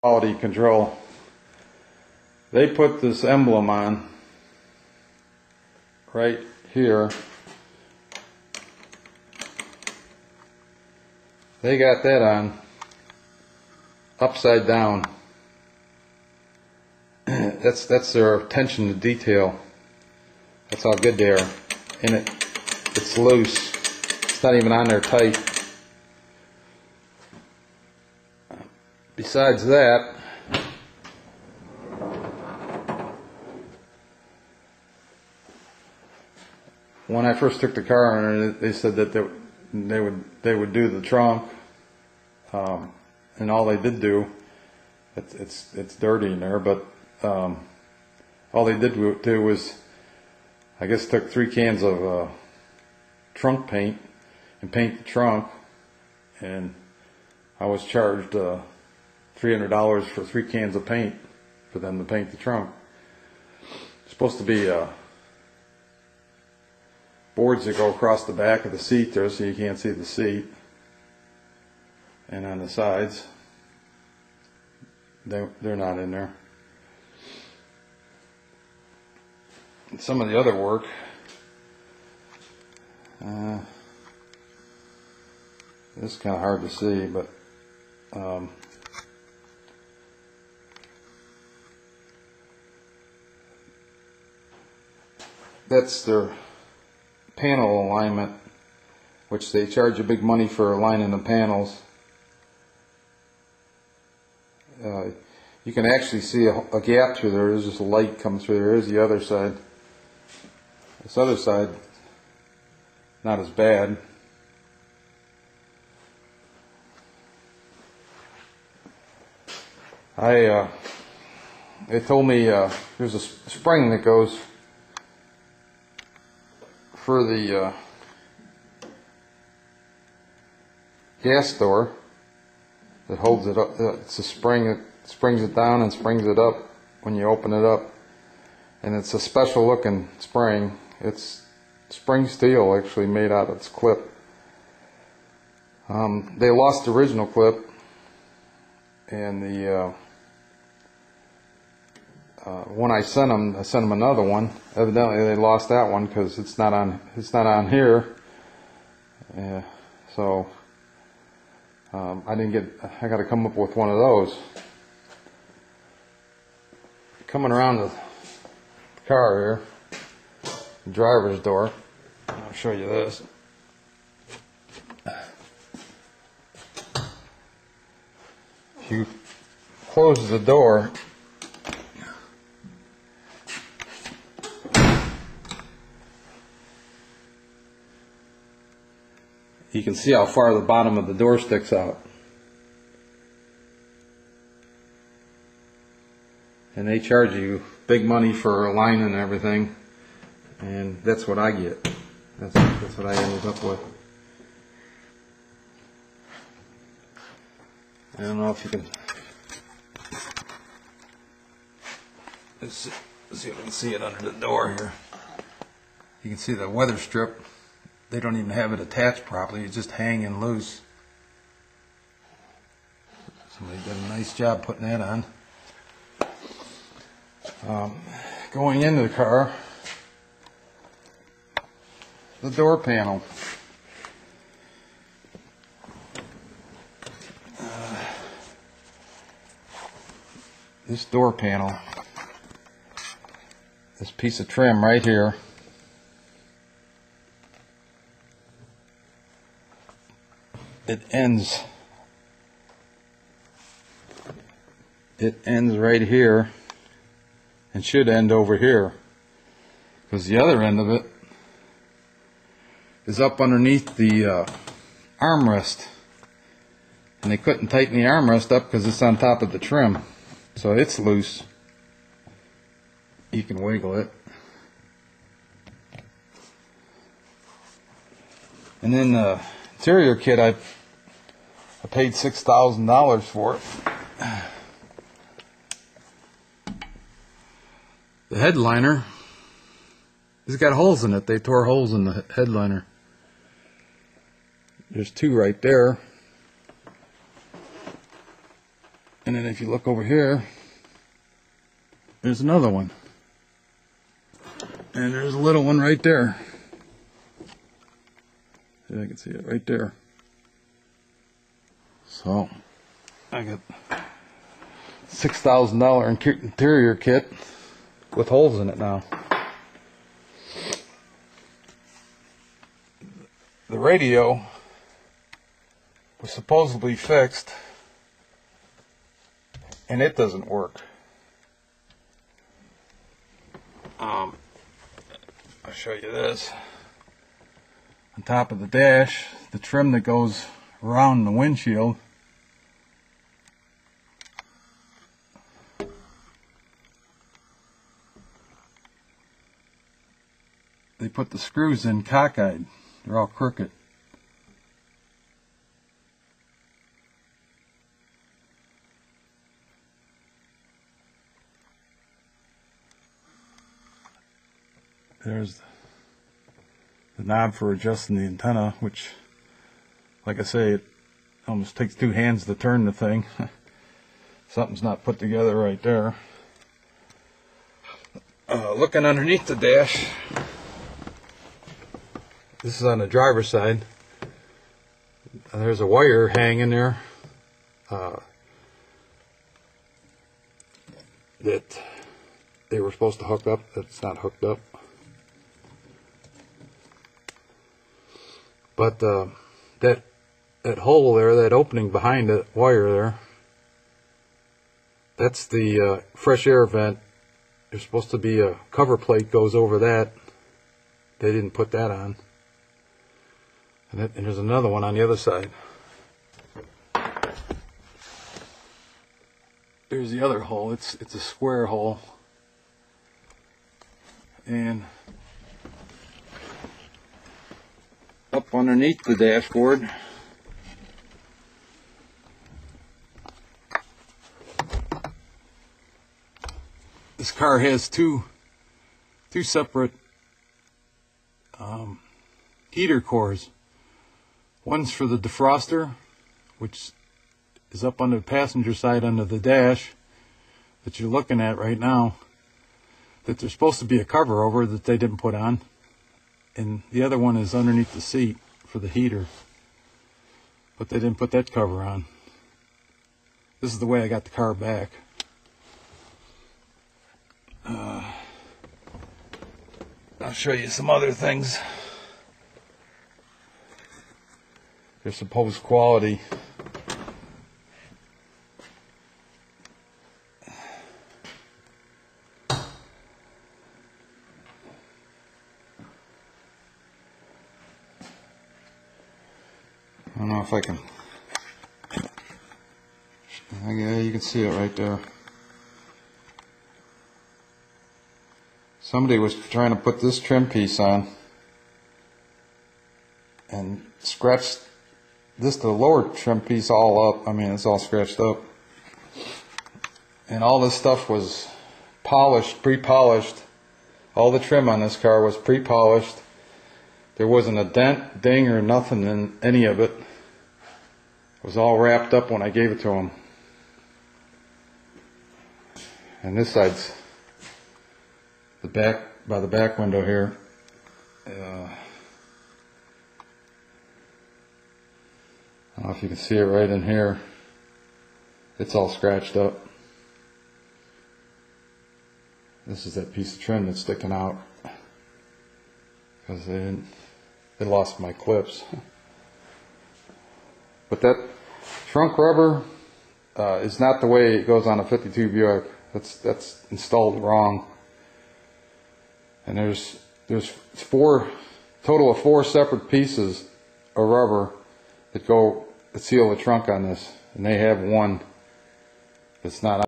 quality control. They put this emblem on right here. They got that on upside down. That's their attention to detail. That's how good they are. And it's loose. It's not even on there tight. Besides that, when I first took the car in, they said that they would do the trunk, and all they did do, it's dirty in there, but all they did do was, I guess, took 3 cans of trunk paint and paint the trunk, and I was charged $300 for 3 cans of paint for them to paint the trunk. It's supposed to be boards that go across the back of the seat there so you can't see the seat, and on the sides they're not in there. And some of the other work, it's kind of hard to see, but that's their panel alignment, which they charge you big money for aligning the panels. You can actually see a gap through there. There's just a light comes through there. Here's the other side. This other side, not as bad. They told me there's a spring that goes for the gas door that holds it up. It's a spring that springs it down and springs it up when you open it up, and it's a special looking spring. It's spring steel, actually, made out of its clip. They lost the original clip, and the when I sent them another one. Evidently they lost that one because it's not on here. So I got to come up with one of those. Coming around the car here, the driver's door, I'll show you this. If you close the door, you can see how far the bottom of the door sticks out. And they charge you big money for aligning and everything, and that's what I get. That's what I ended up with. I don't know if you can. Let's see if we can see it under the door here. You can see the weather strip. They don't even have it attached properly. It's just hanging loose. Somebody did a nice job putting that on. Going into the car, the door panel. This door panel, this piece of trim right here, it ends right here and should end over here, because the other end of it is up underneath the armrest, and they couldn't tighten the armrest up because it's on top of the trim, so it's loose. You can wiggle it. And then the interior kit, I paid $6,000 for it. The headliner, it's got holes in it. They tore holes in the headliner. There's 2 right there. And then if you look over here, there's another one. And there's a little one right there. See if I can see it right there. So, I got $6,000 interior kit with holes in it now. The radio was supposedly fixed, and it doesn't work. I'll show you this. On top of the dash, the trim that goes around the windshield, they put the screws in cockeyed. They're all crooked. There's the knob for adjusting the antenna, which, like I say, it almost takes two hands to turn the thing. Something's not put together right there. Looking underneath the dash, this is on the driver's side. There's a wire hanging there that they were supposed to hook up. That's not hooked up. But that hole there, that opening behind the wire there, that's the fresh air vent. There's supposed to be a cover plate goes over that. They didn't put that on. And there's another one on the other side. There's the other hole. It's a square hole. And up underneath the dashboard, this car has two separate heater cores. One's for the defroster, which is up on the passenger side under the dash that you're looking at right now, that there's supposed to be a cover over that they didn't put on. And the other one is underneath the seat for the heater, but they didn't put that cover on. This is the way I got the car back. I'll show you some other things. Their supposed quality. I don't know if I can. Yeah, you can see it right there. Somebody was trying to put this trim piece on and scratched the lower trim piece all up. I mean, it's all scratched up. And all this stuff was polished, pre-polished. All the trim on this car was pre-polished. There wasn't a dent, ding, or nothing in any of it. It was all wrapped up when I gave it to him. And this side's the back, by the back window here. I don't know if you can see it right in here. It's all scratched up. This is that piece of trim that's sticking out because they lost my clips. But that trunk rubber is not the way it goes on a 52 Buick. That's installed wrong. And there's total of four separate pieces of rubber that seal the trunk on this, and they have one that's not